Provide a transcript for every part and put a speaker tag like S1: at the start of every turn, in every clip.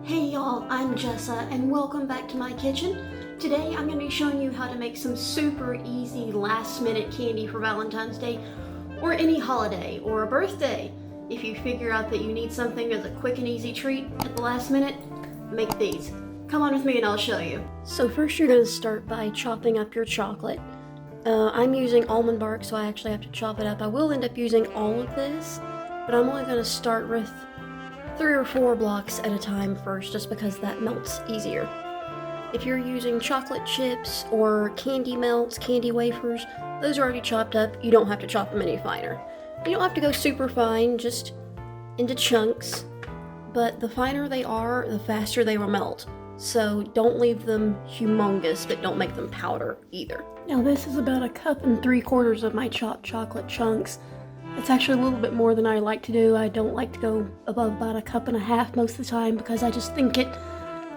S1: Hey y'all, I'm Jessa and welcome back to my kitchen. Today I'm going to be showing you how to make some super easy last minute candy for Valentine's Day or any holiday or a birthday. If you figure out that you need something as a quick and easy treat at the last minute, make these. Come on with me and I'll show you. So first you're going to start by chopping up your chocolate. I'm using almond bark, so I actually have to chop it up. I will end up using all of this, but I'm only going to start with 3 or 4 blocks at a time first, just because that melts easier. If you're using chocolate chips or candy melts, candy wafers, those are already chopped up. You don't have to chop them any finer. You don't have to go super fine, just into chunks, but the finer they are, the faster they will melt. So don't leave them humongous, but don't make them powder either. Now this is about 1 3/4 cups of my chopped chocolate chunks. It's actually a little bit more than I like to do. I don't like to go above about 1.5 cups most of the time because I just think it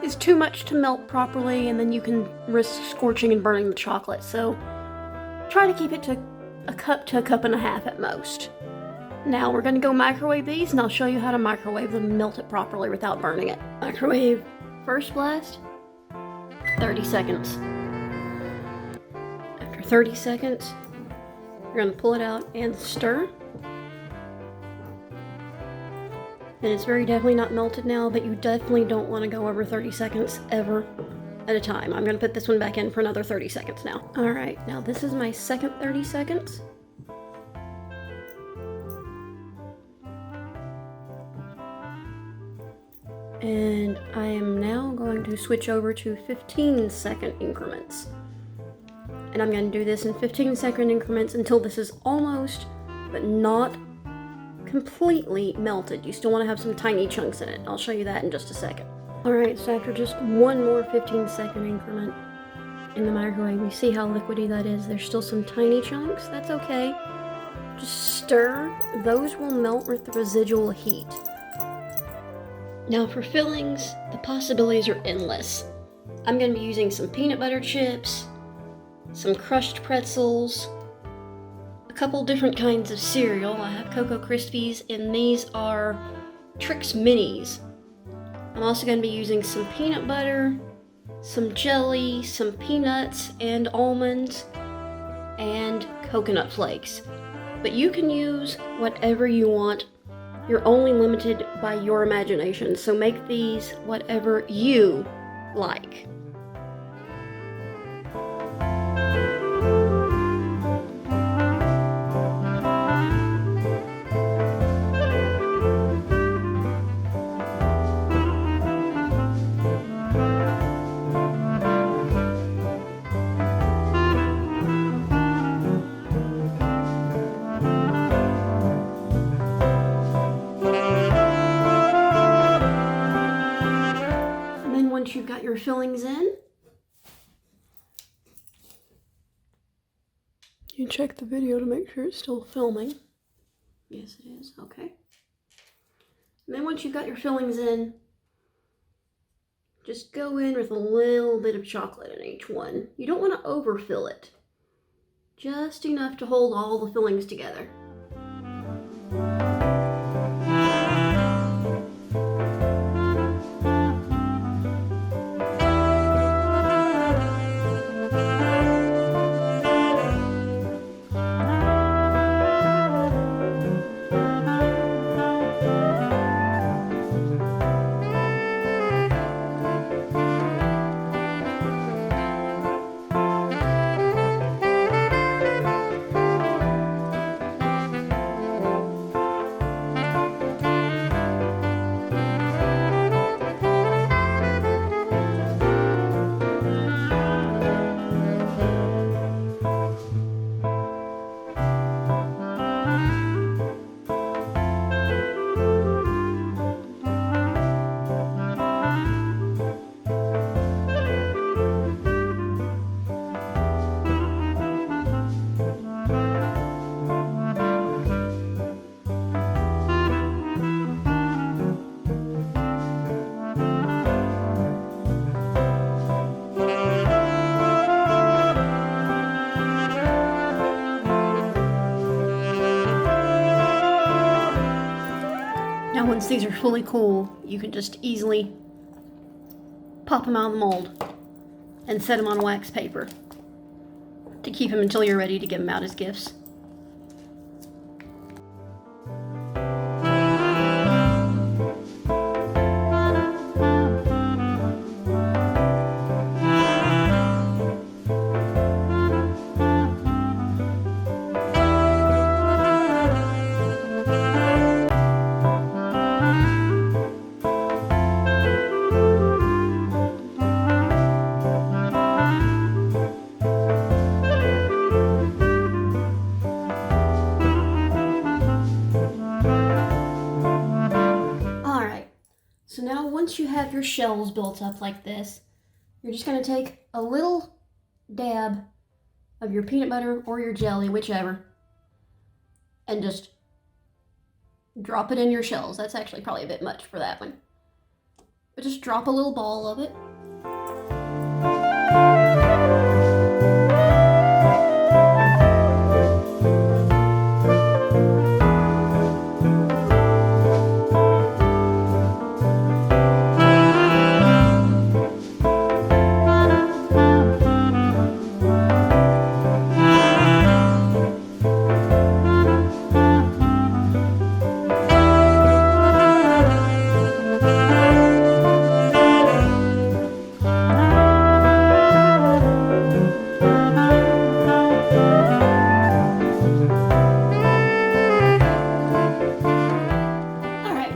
S1: is too much to melt properly, and then you can risk scorching and burning the chocolate. So try to keep it to 1 cup to 1.5 cups at most. Now we're going to go microwave these, and I'll show you how to microwave them and melt it properly without burning it. Microwave first blast, 30 seconds. After 30 seconds, you're going to pull it out and stir. And it's very definitely not melted now, but you definitely don't want to go over 30 seconds ever at a time. I'm going to put this one back in for another 30 seconds now. Alright, now this is my second 30 seconds. And I am now going to switch over to 15-second increments. And I'm going to do this in 15-second increments until this is almost, but not completely melted. You still want to have some tiny chunks in it. I'll show you that in just a second. Alright, so after just one more 15-second increment in the microwave, you see how liquidy that is? There's still some tiny chunks. That's okay. Just stir. Those will melt with the residual heat. Now for fillings, the possibilities are endless. I'm going to be using some peanut butter chips, some crushed pretzels, a couple different kinds of cereal. I have Cocoa Krispies, and these are Trix Minis. I'm also going to be using some peanut butter, some jelly, some peanuts and almonds, and coconut flakes. But you can use whatever you want. You're only limited by your imagination, so make these whatever you like. Once you've got your fillings in, you check the video to make sure it's still filming. Yes, it is. Okay. And then once you've got your fillings in, just go in with a little bit of chocolate in each one. You don't want to overfill it. Just enough to hold all the fillings together. Now once these are fully cool, you can just easily pop them out of the mold and set them on wax paper to keep them until you're ready to give them out as gifts. So now once you have your shells built up like this, you're just going to take a little dab of your peanut butter or your jelly, whichever, and just drop it in your shells. That's actually probably a bit much for that one. But just drop a little ball of it.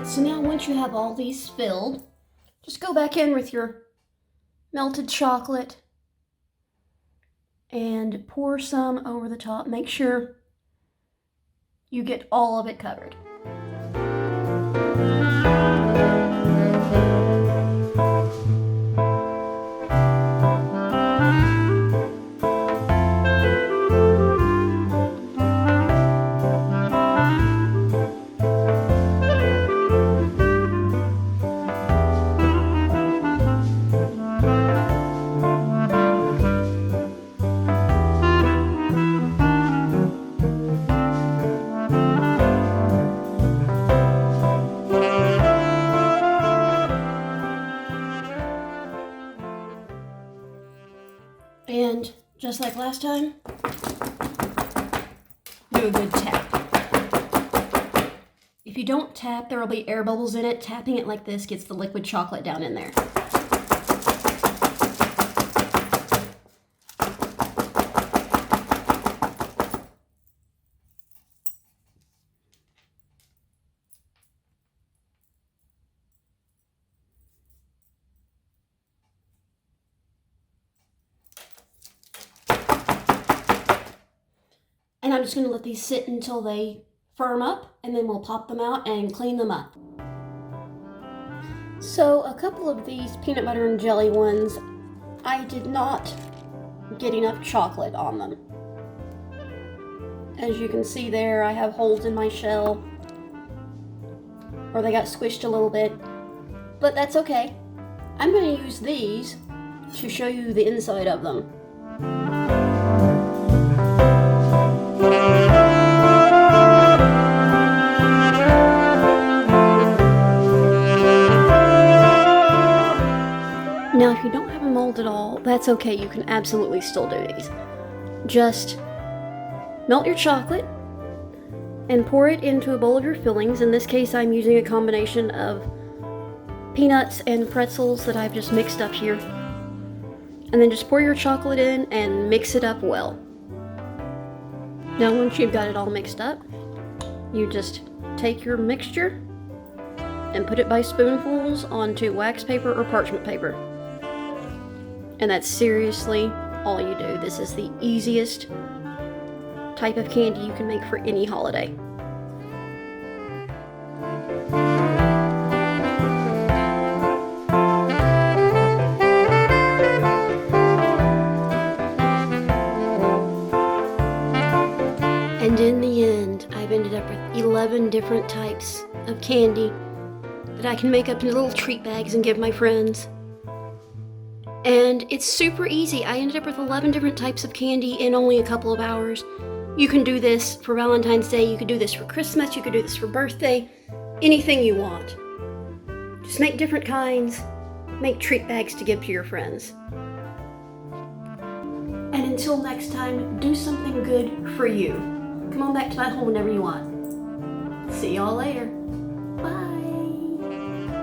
S1: So now once you have all these filled, just go back in with your melted chocolate and pour some over the top. Make sure you get all of it covered. And just like last time, do a good tap. If you don't tap, there will be air bubbles in it. Tapping it like this gets the liquid chocolate down in there. And I'm just going to let these sit until they firm up, and then we'll pop them out and clean them up. So a couple of these peanut butter and jelly ones, I did not get enough chocolate on them. As you can see there, I have holes in my shell, or they got squished a little bit, but that's okay. I'm going to use these to show you the inside of them. Now, if you don't have a mold at all, that's okay. You can absolutely still do these. Just melt your chocolate and pour it into a bowl of your fillings. In this case, I'm using a combination of peanuts and pretzels that I've just mixed up here. And then just pour your chocolate in and mix it up well. Now, once you've got it all mixed up, you just take your mixture and put it by spoonfuls onto wax paper or parchment paper. And that's seriously all you do. This is the easiest type of candy you can make for any holiday. And in the end, I've ended up with 11 different types of candy that I can make up in little treat bags and give my friends. And it's super easy. I ended up with 11 different types of candy in only a couple of hours. You can do this for Valentine's Day, you could do this for Christmas, you could do this for birthday, anything you want. Just make different kinds Make treat bags to give to your friends. And until next time, do something good for you. Come on back to my home whenever you want. See y'all later. Bye.